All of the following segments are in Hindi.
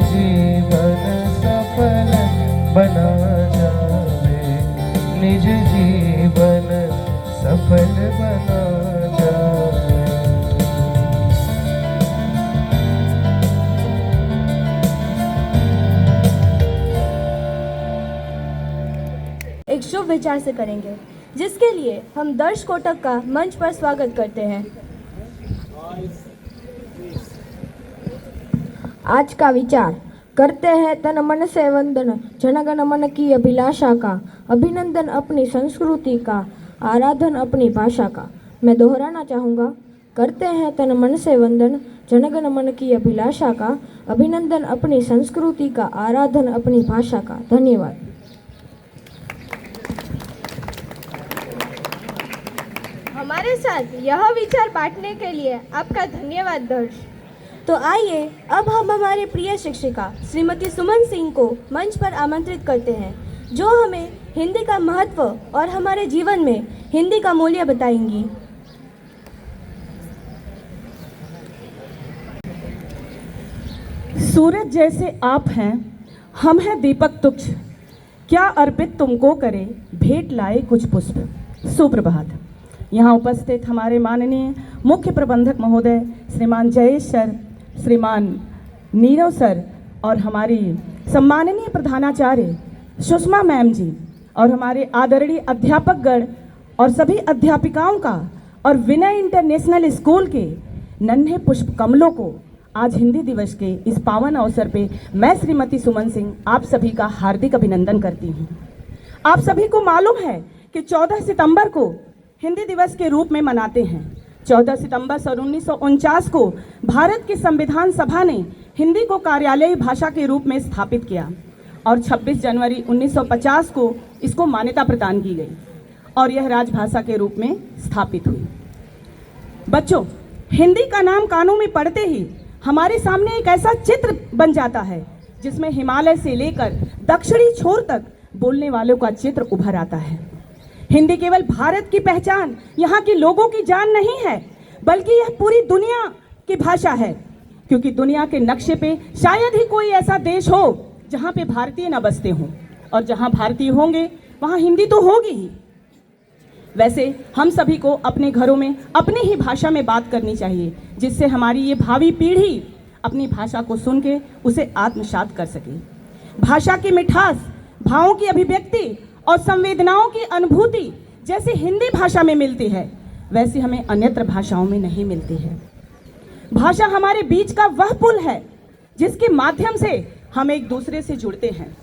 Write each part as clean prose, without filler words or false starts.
जीवन सफल बना जावे, निज जीवन सफल बना जावे। एक शुभ विचार से करेंगे, जिसके लिए हम दर्श कोटक का मंच पर स्वागत करते हैं। आज का विचार करते हैं तन मन से वंदन, जनगण मन की अभिलाषा का, अभिनंदन अपनी संस्कृति का, आराधन अपनी भाषा का। मैं दोहराना चाहूँगा, करते हैं तन मन से वंदन, जनगण मन की अभिलाषा का, अभिनंदन अपनी संस्कृति का, आराधन अपनी भाषा का। धन्यवाद। हमारे साथ यह विचार बांटने के लिए आपका धन्यवाद दर्श। तो आइए अब हम हमारे प्रिय शिक्षिका श्रीमती सुमन सिंह को मंच पर आमंत्रित करते हैं, जो हमें हिंदी का महत्व और हमारे जीवन में हिंदी का मूल्य बताएंगी। सूरज जैसे आप हैं, हम हैं दीपक तुच्छ, क्या अर्पित तुमको करे, भेंट लाए कुछ पुष्प। सुप्रभात। यहाँ उपस्थित हमारे माननीय मुख्य प्रबंधक महोदय श्रीमान जयेश सर, श्रीमान नीरव सर और हमारी सम्माननीय प्रधानाचार्य सुषमा मैम जी और हमारे आदरणीय अध्यापकगण और सभी अध्यापिकाओं का और विनय इंटरनेशनल स्कूल के नन्हे पुष्प कमलों को आज हिंदी दिवस के इस पावन अवसर पे मैं श्रीमती सुमन सिंह आप सभी का हार्दिक अभिनंदन करती हूँ। आप सभी को मालूम है कि 14 सितंबर को हिंदी दिवस के रूप में मनाते हैं। 14 सितंबर सन 1949 को भारत की संविधान सभा ने हिंदी को कार्यालयी भाषा के रूप में स्थापित किया और 26 जनवरी 1950 को इसको मान्यता प्रदान की गई और यह राजभाषा के रूप में स्थापित हुई। बच्चों, हिंदी का नाम कानों में पढ़ते ही हमारे सामने एक ऐसा चित्र बन जाता है जिसमें हिमालय से लेकर दक्षिणी छोर तक बोलने वालों का चित्र उभर आता है। हिंदी केवल भारत की पहचान, यहाँ के लोगों की जान नहीं है, बल्कि यह पूरी दुनिया की भाषा है, क्योंकि दुनिया के नक्शे पे शायद ही कोई ऐसा देश हो जहाँ पे भारतीय न बसते हों, और जहाँ भारतीय होंगे वहाँ हिंदी तो होगी ही। वैसे हम सभी को अपने घरों में अपनी ही भाषा में बात करनी चाहिए, जिससे हमारी ये भावी पीढ़ी अपनी भाषा को सुन के उसे आत्मसात कर सके। भाषा की मिठास, भावों की अभिव्यक्ति और संवेदनाओं की अनुभूति जैसे हिंदी भाषा में मिलती है, वैसे हमें अन्यत्र भाषाओं में नहीं मिलती है। भाषा हमारे बीच का वह पुल है जिसके माध्यम से हम एक दूसरे से जुड़ते हैं।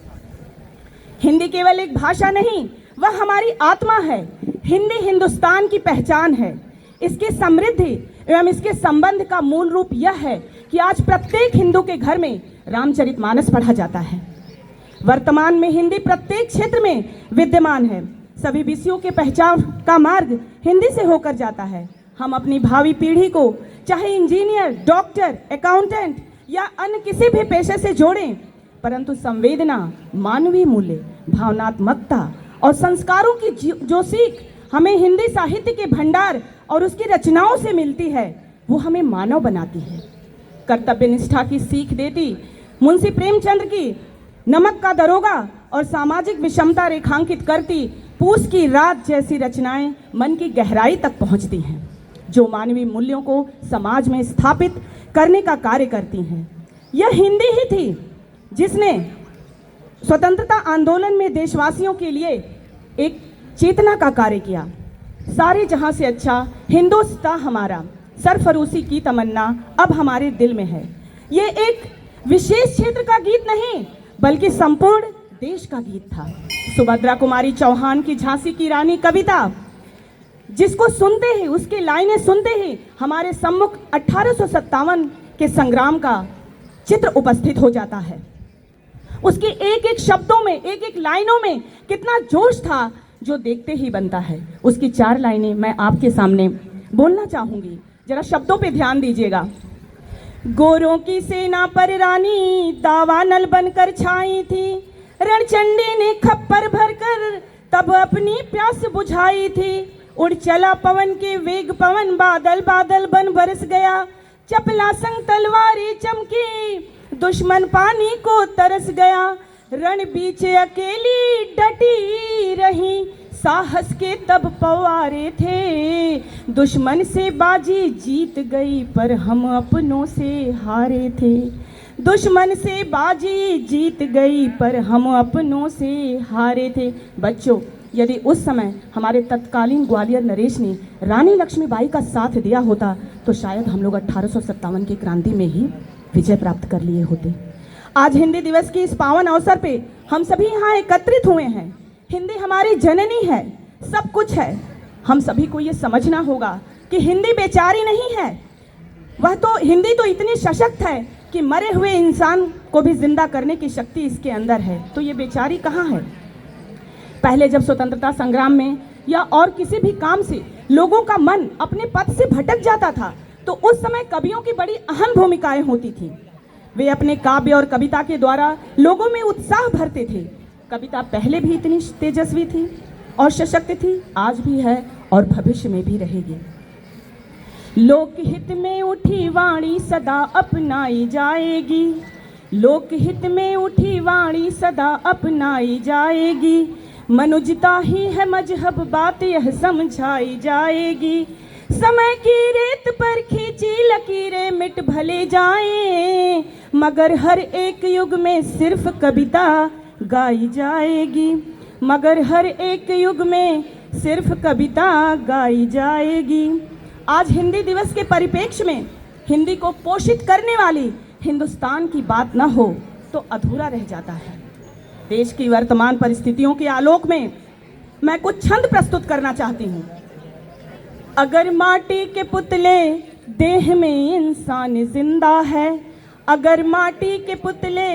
हिंदी केवल एक भाषा नहीं, वह हमारी आत्मा है। हिंदी हिंदुस्तान की पहचान है। इसकी समृद्धि एवं इसके संबंध का मूल रूप यह है कि आज प्रत्येक हिंदू के घर में रामचरितमानस पढ़ा जाता है। वर्तमान में हिंदी प्रत्येक क्षेत्र में विद्यमान है। सभी विषयों के पहचान का मार्ग हिंदी से होकर जाता है। हम अपनी भावी पीढ़ी को चाहे इंजीनियर, डॉक्टर, अकाउंटेंट या अन्य किसी भी पेशे से जोड़ें, परंतु संवेदना, मानवीय मूल्य, भावनात्मकता और संस्कारों की जो सीख हमें हिंदी साहित्य के भंडार और उसकी रचनाओं से मिलती है, वो हमें मानव बनाती है। कर्तव्य निष्ठा की सीख देती मुंशी प्रेमचंद्र की नमक का दरोगा और सामाजिक विषमता रेखांकित करती पूस की रात जैसी रचनाएं मन की गहराई तक पहुंचती हैं, जो मानवीय मूल्यों को समाज में स्थापित करने का कार्य करती हैं। यह हिंदी ही थी जिसने स्वतंत्रता आंदोलन में देशवासियों के लिए एक चेतना का कार्य किया। सारे जहां से अच्छा हिंदुस्तान हमारा, सरफरोशी की तमन्ना अब हमारे दिल में है। ये एक विशेष क्षेत्र का गीत नहीं, बल्कि संपूर्ण देश का गीत था। सुभद्रा कुमारी चौहान की झांसी की रानी कविता, जिसको सुनते ही, उसकी लाइनें सुनते ही हमारे सम्मुख 1857 के संग्राम का चित्र उपस्थित हो जाता है। उसके एक एक शब्दों में, एक एक लाइनों में कितना जोश था, जो देखते ही बनता है। उसकी 4 लाइनें मैं आपके सामने बोलना चाहूंगी, जरा शब्दों पे ध्यान दीजिएगा। गोरों की सेना पर रानी दावानल बनकर छाई थी, रणचंडी ने खप्पर भरकर तब अपनी प्यास बुझाई थी। उड़ चला पवन के वेग पवन, बादल बादल बन बरस गया, चपला संग तलवारें चमकी, दुश्मन पानी को तरस गया, रण बीच अकेली डटी रही, साहस के तब पवारे थे, दुश्मन से बाजी जीत गई पर हम अपनों से हारे थे, दुश्मन से बाजी जीत गई पर हम अपनों से हारे थे। बच्चों, यदि उस समय हमारे तत्कालीन ग्वालियर नरेश ने रानी लक्ष्मीबाई का साथ दिया होता तो शायद हम लोग 1857 की क्रांति में ही विजय प्राप्त कर लिए होते। आज हिंदी दिवस की इस पावन अवसर पे हम सभी यहाँ एकत्रित हुए हैं। हिंदी हमारी जननी है, सब कुछ है। हम सभी को ये समझना होगा कि हिंदी बेचारी नहीं है, वह तो हिंदी तो इतनी सशक्त है कि मरे हुए इंसान को भी जिंदा करने की शक्ति इसके अंदर है। तो ये बेचारी कहाँ है? पहले जब स्वतंत्रता संग्राम में या और किसी भी काम से लोगों का मन अपने पथ से भटक जाता था तो उस समय कवियों की बड़ी अहम भूमिकाएं होती थी। वे अपने काव्य और कविता के द्वारा लोगों में उत्साह भरते थे। कविता पहले भी इतनी तेजस्वी थी और सशक्त थी, आज भी है और भविष्य में भी रहेगी। लोकहित में उठी वाणी सदा अपनाई जाएगी, लोकहित में उठी वाणी सदा अपनाई जाएगी, मनुजता ही है मजहब बात यह समझाई जाएगी, समय की रेत पर खींची लकीरें मिट भले जाएं, मगर हर एक युग में सिर्फ कविता गाई जाएगी, मगर हर एक युग में सिर्फ कविता गाई जाएगी। आज हिंदी दिवस के परिप्रेक्ष्य में हिंदी को पोषित करने वाली हिंदुस्तान की बात न हो तो अधूरा रह जाता है। देश की वर्तमान परिस्थितियों के आलोक में मैं कुछ छंद प्रस्तुत करना चाहती हूँ। अगर माटी के पुतले देह में इंसान जिंदा है, अगर माटी के पुतले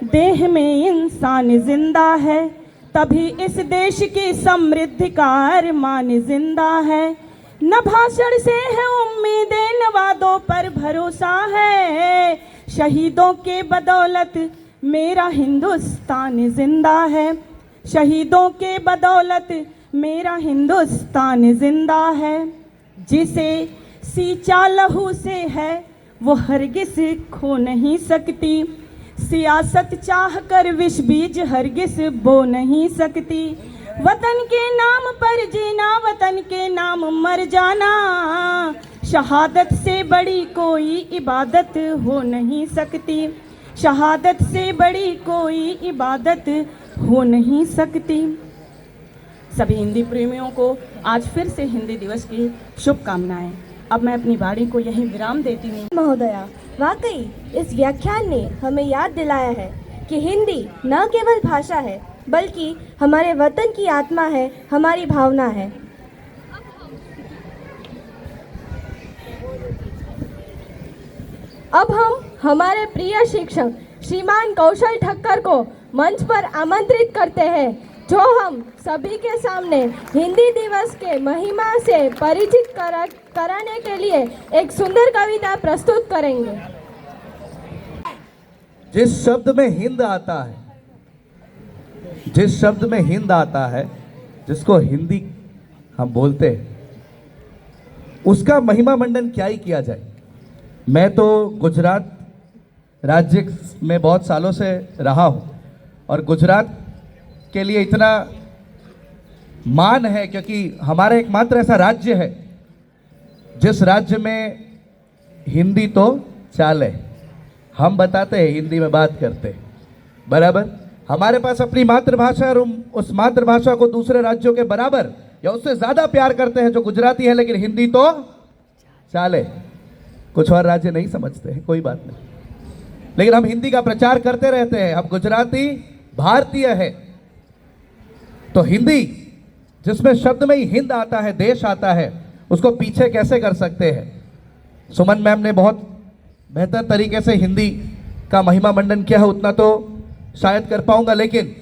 देह में इंसान जिंदा है, तभी इस देश की समृद्धि का अरमान जिंदा है। न भाषण से है उम्मीदें, न वादों पर भरोसा है, शहीदों के बदौलत मेरा हिंदुस्तान जिंदा है, शहीदों के बदौलत मेरा हिंदुस्तान जिंदा है। जिसे सींचा लहू से है वो हरगिज खो नहीं सकती, सियासत चाह कर विष बीज हरगिज बो नहीं सकती, वतन के नाम पर जीना वतन के नाम मर जाना, शहादत से बड़ी कोई इबादत हो नहीं सकती, शहादत से बड़ी कोई इबादत हो नहीं सकती। सभी हिंदी प्रेमियों को आज फिर से हिंदी दिवस की शुभकामनाएं। अब मैं अपनी वाणी को यहीं विराम देती हूँ। महोदया, वाकई इस व्याख्यान ने हमें याद दिलाया है कि हिंदी न केवल भाषा है बल्कि हमारे वतन की आत्मा है, हमारी भावना है। अब हम हमारे प्रिय शिक्षक श्रीमान कौशल ठक्कर को मंच पर आमंत्रित करते हैं, जो हम सभी के सामने हिंदी दिवस के महिमा से परिचित कराने के लिए एक सुंदर कविता प्रस्तुत करेंगे। जिस शब्द में हिंद आता है, जिस शब्द में हिंद आता है, जिसको हिंदी हम बोलते हैं, उसका महिमा मंडन क्या ही किया जाए। मैं तो गुजरात राज्य में बहुत सालों से रहा हूँ और गुजरात के लिए इतना मान है क्योंकि हमारा एकमात्र ऐसा राज्य है जिस राज्य में हिंदी तो चाले, हम बताते हैं, हिंदी में बात करते हैं, बराबर। हमारे पास अपनी मातृभाषा और उस मातृभाषा को दूसरे राज्यों के बराबर या उससे ज़्यादा प्यार करते हैं जो गुजराती है, लेकिन हिंदी तो चाले। कुछ और राज्य नहीं समझते हैं, कोई बात नहीं, लेकिन हम हिंदी का प्रचार करते रहते हैं। हम गुजराती भारतीय है तो हिंदी जिसमें शब्द में ही हिंद आता है, देश आता है, उसको पीछे कैसे कर सकते हैं। सुमन मैम ने बहुत बेहतर तरीके से हिंदी का महिमा मंडन किया है, उतना तो शायद कर पाऊंगा, लेकिन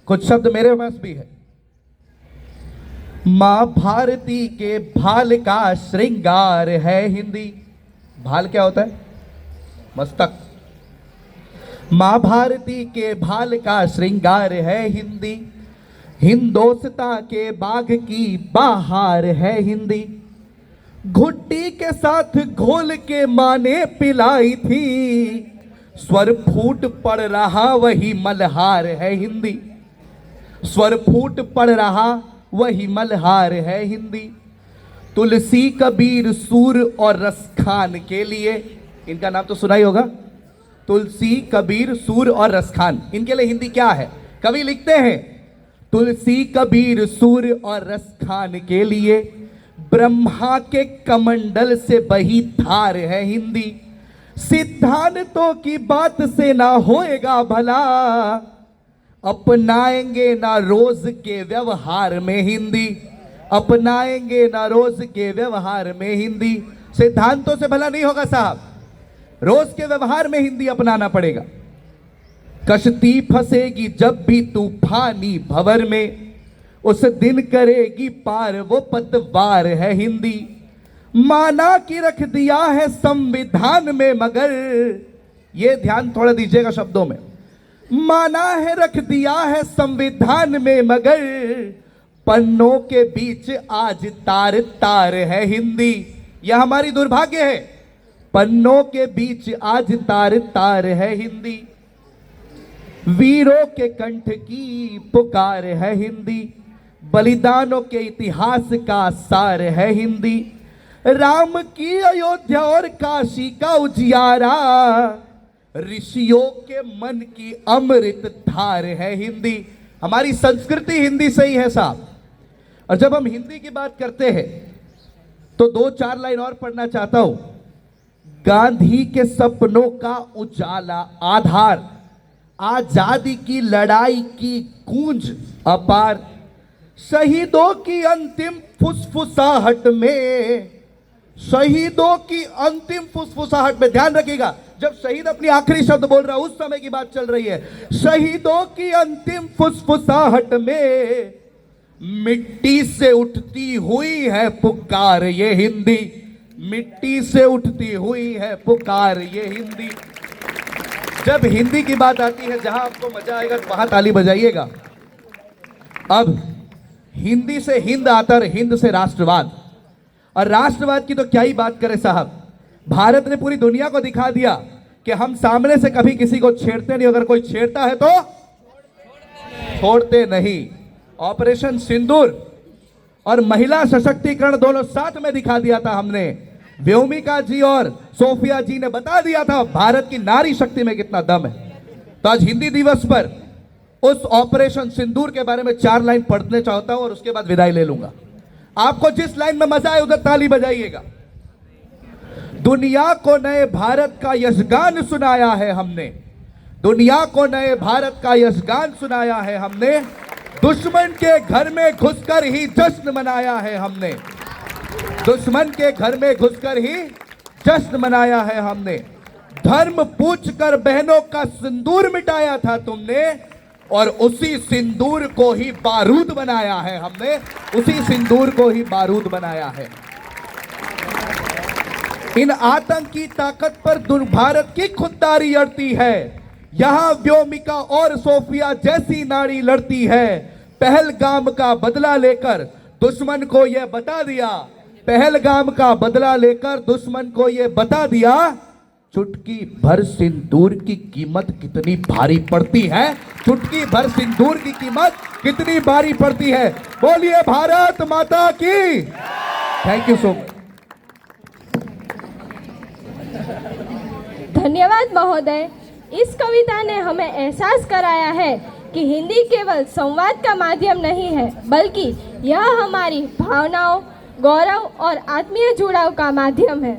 कुछ शब्द मेरे पास भी है। माँ भारती के भाल का श्रृंगार है हिंदी। भाल क्या होता है? मस्तक। माँ भारती के भाल का श्रृंगार है हिंदी, हिंदोस्ता के बाग की बहार है हिंदी, घुट्टी के साथ घोल के माँ ने पिलाई थी, स्वर फूट पड़ रहा वही मल्हार है हिंदी, स्वर फूट पड़ रहा वही मल्हार है हिंदी। तुलसी कबीर सूर और रसखान के लिए, इनका नाम तो सुना ही होगा, तुलसी कबीर सूर और रसखान, इनके लिए हिंदी क्या है? कवि लिखते हैं तुलसी कबीर सूर और रसखान के लिए ब्रह्मा के कमंडल से बही धार है हिंदी। सिद्धांतों की बात से ना होएगा भला, अपनाएंगे ना रोज के व्यवहार में हिंदी, अपनाएंगे ना रोज के व्यवहार में हिंदी। सिद्धांतों से भला नहीं होगा साहब, रोज के व्यवहार में हिंदी अपनाना पड़ेगा। कश्ती फंसेगी जब भी तूफानी भंवर में, उस दिन करेगी पार वो पतवार है हिंदी। माना कि रख दिया है संविधान में मगर, ये ध्यान थोड़ा दीजिएगा शब्दों में, माना है रख दिया है संविधान में मगर पन्नों के बीच आज तार तार है हिंदी। यह हमारी दुर्भाग्य है, पन्नों के बीच आज तार तार है हिंदी। वीरों के कंठ की पुकार है हिंदी, बलिदानों के इतिहास का सार है हिंदी। राम की अयोध्या और काशी का उजियारा, ऋषियों के मन की अमृत धार है हिंदी। हमारी संस्कृति हिंदी से ही है साहब। और जब हम हिंदी की बात करते हैं तो 2-4 लाइन और पढ़ना चाहता हूं। गांधी के सपनों का उजाला आधार, आजादी की लड़ाई की गूंज अपार, शहीदों की अंतिम फुसफुसाहट में, शहीदों की अंतिम फुसफुसाहट में, ध्यान रखिएगा जब शहीद अपनी आखिरी शब्द बोल रहा है उस समय की बात चल रही है। शहीदों की अंतिम फुसफुसाहट में मिट्टी से उठती हुई है पुकार ये हिंदी, मिट्टी से उठती हुई है पुकार ये हिंदी। जब हिंदी की बात आती है जहां आपको मजा आएगा वहां ताली बजाइएगा। अब हिंदी से हिंद आता है, हिंद से राष्ट्रवाद, और राष्ट्रवाद की तो क्या ही बात करें साहब। भारत ने पूरी दुनिया को दिखा दिया कि हम सामने से कभी किसी को छेड़ते नहीं, अगर कोई छेड़ता है तो छोड़ते नहीं। ऑपरेशन सिंदूर और महिला सशक्तिकरण दोनों साथ में दिखा दिया था हमने। व्योमिका जी और सोफिया जी ने बता दिया था भारत की नारी शक्ति में कितना दम है। तो आज हिंदी दिवस पर उस ऑपरेशन सिंदूर के बारे में 4 लाइन पढ़ने चाहता हूं और उसके बाद विदाई ले लूंगा। आपको जिस लाइन में मजा आए उधर ताली बजाइएगा। दुनिया को नए भारत का यशगान सुनाया है हमने, दुनिया को नए भारत का यशगान सुनाया है हमने। दुश्मन के घर में घुसकर ही जश्न मनाया है हमने, दुश्मन के घर में घुसकर ही जश्न मनाया है हमने। धर्म पूछकर बहनों का सिंदूर मिटाया था तुमने, और उसी सिंदूर को ही बारूद बनाया है हमने, उसी सिंदूर को ही बारूद बनाया है। इन आतंकी ताकत पर भारत की खुददारी अड़ती है। यहां व्योमिका और सोफिया जैसी नारी लड़ती है। पहलगाम का बदला लेकर दुश्मन को यह बता दिया, पहलगाम का बदला लेकर दुश्मन को यह बता दिया, चुटकी भर सिंदूर की कीमत कितनी भारी पड़ती है, चुटकी भर सिंदूर की कीमत कितनी भारी पड़ती है। बोलिए भारत माता की। Thank you so much. धन्यवाद महोदय। इस कविता ने हमें एहसास कराया है कि हिंदी केवल संवाद का माध्यम नहीं है, बल्कि यह हमारी भावनाओं, गौरव और आत्मीय जुड़ाव का माध्यम है।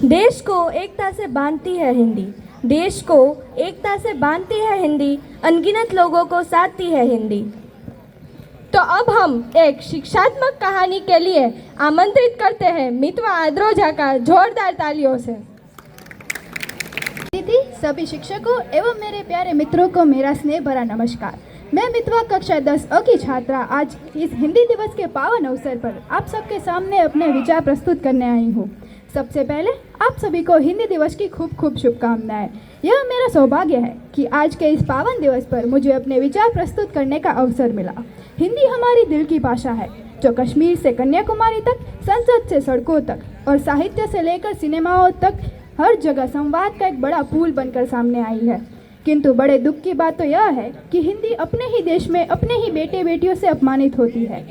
देश को एकता से बांधती है हिंदी, देश को एकता से बांधती है हिंदी, अनगिनत लोगों को साधती है हिंदी। तो अब हम एक शिक्षात्मक कहानी के लिए आमंत्रित करते हैं मितवा आद्रोजा का जोरदार तालियों से। दीदी, सभी शिक्षकों एवं मेरे प्यारे मित्रों को मेरा स्नेह भरा नमस्कार। मैं मितवा कक्षा 10 अ की छात्रा आज इस हिंदी दिवस के पावन अवसर पर आप सबके सामने अपने विचार प्रस्तुत करने आई हूँ। सबसे पहले आप सभी को हिंदी दिवस की खूब खूब शुभकामनाएं। यह मेरा सौभाग्य है कि आज के इस पावन दिवस पर मुझे अपने विचार प्रस्तुत करने का अवसर मिला। हिंदी हमारी दिल की भाषा है जो कश्मीर से कन्याकुमारी तक, संसद से सड़कों तक और साहित्य से लेकर सिनेमाओं तक हर जगह संवाद का एक बड़ा पुल बनकर सामने आई है। किंतु बड़े दुख की बात तो यह है कि हिंदी अपने ही देश में अपने ही बेटे बेटियों से अपमानित होती है।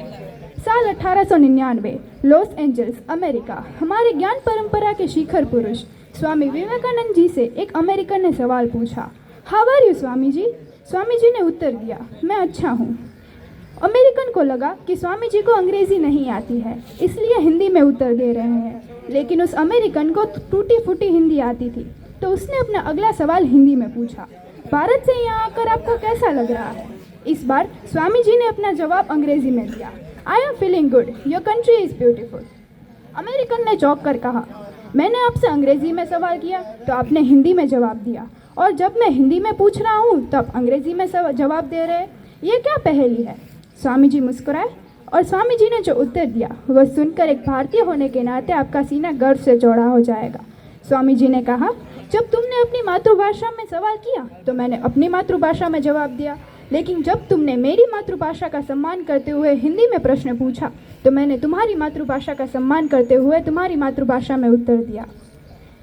साल 1899 लॉस एंजल्स अमेरिका, हमारे ज्ञान परंपरा के शिखर पुरुष स्वामी विवेकानंद जी से एक अमेरिकन ने सवाल पूछा, how are you Swami ji? Swami ji ने उत्तर दिया, मैं अच्छा हूँ। अमेरिकन को लगा कि स्वामी जी को अंग्रेजी नहीं आती है, इसलिए हिंदी में उत्तर दे रहे हैं, लेकिन उस अमेरिकन को टूटी फूटी हिंदी आती थी, तो उसने अपना अगला सवाल हिंदी में पूछा, भारत से यहाँ आकर आपको कैसा लग रहा है? इस बार स्वामी जी ने अपना जवाब अंग्रेजी में दिया, I am feeling good, your country is beautiful. American ने चौंक कर कहा, मैंने आपसे अंग्रेजी में सवाल किया तो आपने हिंदी में जवाब दिया, और जब मैं हिंदी में पूछ रहा हूँ तब अंग्रेजी में जवाब दे रहे, ये क्या पहेली है? स्वामी जी मुस्कुराए और स्वामी जी ने जो उत्तर दिया वह सुनकर एक भारतीय होने के नाते आपका सीना गर्व से चौड़ा हो जाएगा। स्वामी जी ने कहा, जब तुमने अपनी मातृभाषा में सवाल किया तो मैंने अपनी मातृभाषा में जवाब दिया, लेकिन जब तुमने मेरी मातृभाषा का सम्मान करते हुए हिंदी में प्रश्न पूछा तो मैंने तुम्हारी मातृभाषा का सम्मान करते हुए तुम्हारी मातृभाषा में उत्तर दिया।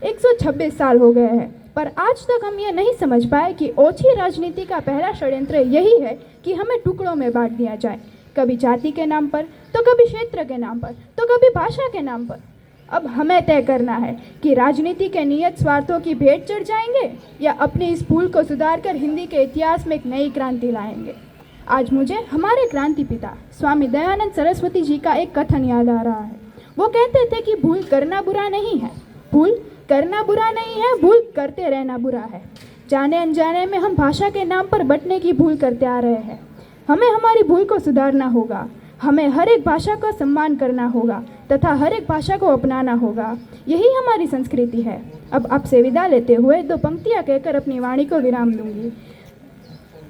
126 साल हो गए हैं, पर आज तक हम ये नहीं समझ पाए कि ओछी राजनीति का पहला षड्यंत्र यही है कि हमें टुकड़ों में बांट दिया जाए, कभी जाति के नाम पर, तो कभी क्षेत्र के नाम पर, तो कभी भाषा के नाम पर। अब हमें तय करना है कि राजनीति के नियत स्वार्थों की भेंट चढ़ जाएंगे या अपने इस भूल को सुधारकर हिंदी के इतिहास में एक नई क्रांति लाएंगे। आज मुझे हमारे क्रांति पिता स्वामी दयानंद सरस्वती जी का एक कथन याद आ रहा है। वो कहते थे कि भूल करना बुरा नहीं है, भूल करना बुरा नहीं है, भूल करते रहना बुरा है। जाने अनजाने में हम भाषा के नाम पर बंटने की भूल करते आ रहे हैं। हमें हमारी भूल को सुधारना होगा, हमें हर एक भाषा का सम्मान करना होगा तथा हर एक भाषा को अपनाना होगा। यही हमारी संस्कृति है। अब आपसे विदा लेते हुए 2 पंक्तियाँ कहकर अपनी वाणी को विराम दूंगी।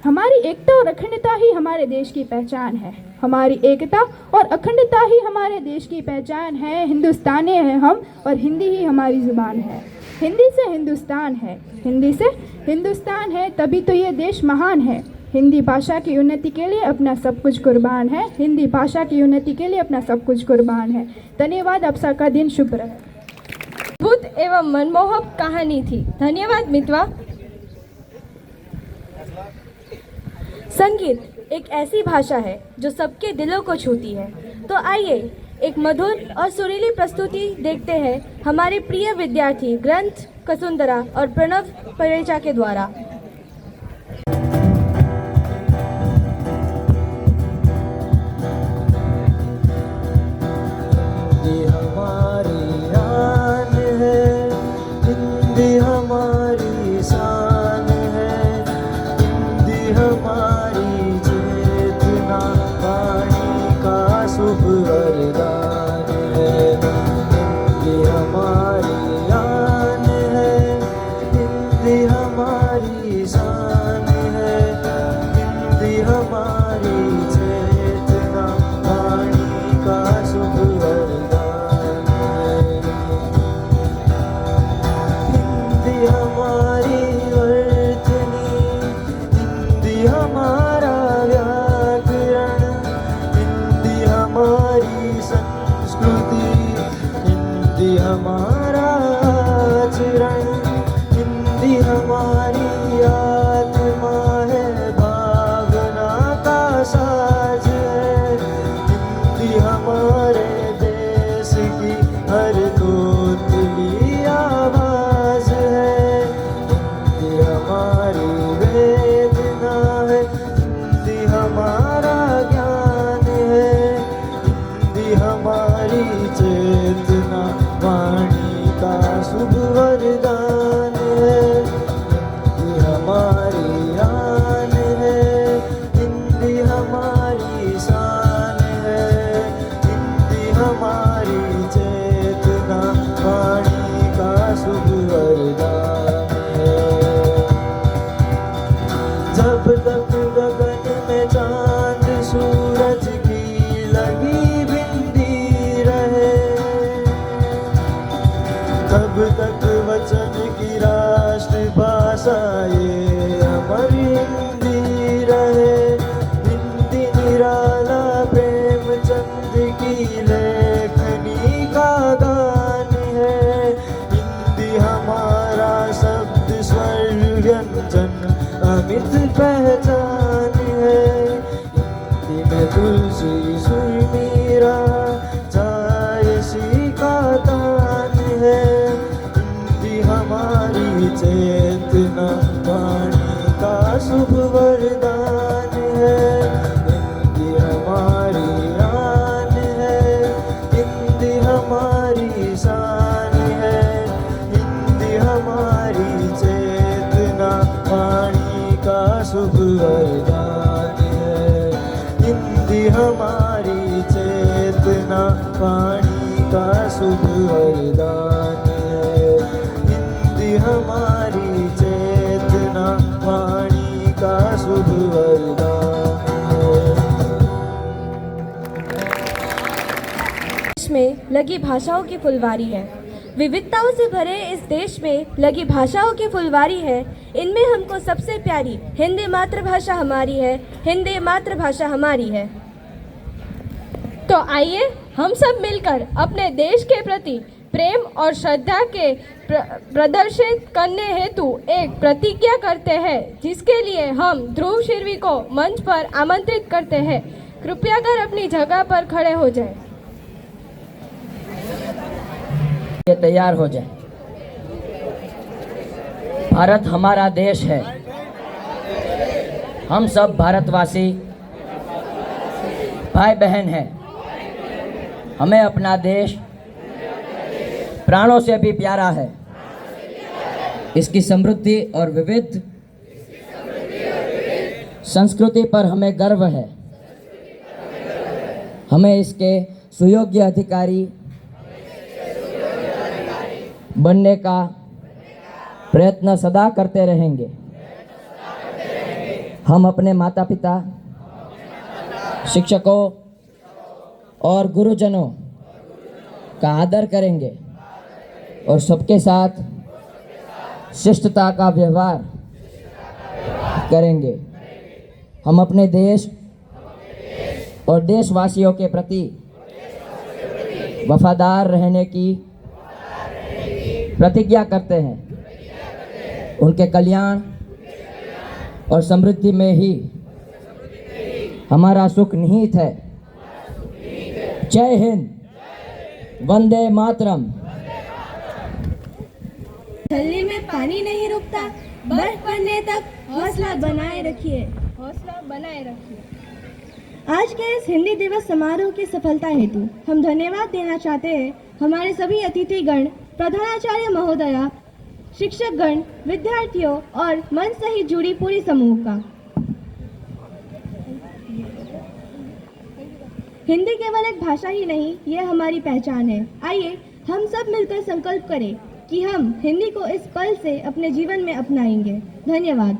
हमारी एकता और अखंडता ही हमारे देश की पहचान है। हमारी एकता और अखंडता ही हमारे देश की पहचान है। हिंदुस्तानी हैं हम और हिंदी ही हमारी ज़ुबान है। हिंदी से हिंदुस्तान है, हिंदी से हिंदुस्तान है, तभी तो ये देश महान है। हिंदी भाषा की उन्नति के लिए अपना सब कुछ कुर्बान है। हिंदी भाषा की उन्नति के लिए अपना सब कुछ कुर्बान है। धन्यवाद। आप सबका दिन शुभ रहे। अद्भुत एवं मनमोहक कहानी थी। धन्यवाद मितवा। संगीत एक ऐसी भाषा है जो सबके दिलों को छूती है। तो आइए एक मधुर और सुरीली प्रस्तुति देखते हैं हमारे प्रिय विद्यार्थी ग्रंथ कसुंदरा और प्रणव परेचा के द्वारा। लेखनी का गान है, हिंदी हमारी अमित पहचान है। हिंदी में तुलसी सुर मीरा जायसी का तान है। हिंदी हमारी चेतना वाणी का शुभ वरदान है। हिंदी हमारी आन है, हिंदी हमारी शान है। हिंदी हमारी चेतना वाणी का शुभ वरदान है। हिंदी हमारी चेतना वाणी का शुभ वरदान है। हिंदी हमारी चेतना वाणी का शुभ वरदान है। देश में लगी भाषाओं की फुलवारी है। विविधताओं से भरे इस देश में लगी भाषाओं की फुलवारी है। इनमें हमको सबसे प्यारी हिंदी मातृभाषा हमारी है। हिंदी मातृभाषा हमारी है। तो आइए हम सब मिलकर अपने देश के प्रति प्रेम और श्रद्धा के प्रदर्शित करने हेतु एक प्रतिज्ञा करते हैं, जिसके लिए हम ध्रुव शिरवी को मंच पर आमंत्रित करते हैं। कृपया कर अपनी जगह पर खड़े हो जाएं। ये तैयार हो जाए। भारत हमारा देश है। हम सब भारतवासी भाई बहन हैं। हमें अपना देश प्राणों से भी प्यारा है। इसकी समृद्धि और विविध संस्कृति पर हमें गर्व है। हमें इसके सुयोग्य अधिकारी बनने का प्रयत्न सदा करते रहेंगे। हम अपने माता पिता, शिक्षकों और गुरुजनों का आदर करेंगे और सबके साथ शिष्टता का व्यवहार करेंगे। हम अपने देश और देशवासियों के प्रति वफादार रहने की प्रतिज्ञा करते हैं। उनके कल्याण और समृद्धि में ही हमारा सुख निहित है। जय हिंद, वंदे मातरम। झरने में पानी नहीं रुकता, बर्फ पड़ने तक हौसला बनाए रखिए। हौसला बनाए रखिए। आज के इस हिंदी दिवस समारोह की सफलता हेतु हम धन्यवाद देना चाहते हैं हमारे सभी अतिथिगण, प्रधानाचार्य महोदया, शिक्षकगण, विद्यार्थियों और मंच से ही जुड़ी पूरी समूह का। हिंदी केवल एक भाषा ही नहीं, यह हमारी पहचान है। आइए हम सब मिलकर संकल्प करें कि हम हिंदी को इस पल से अपने जीवन में अपनाएंगे। धन्यवाद।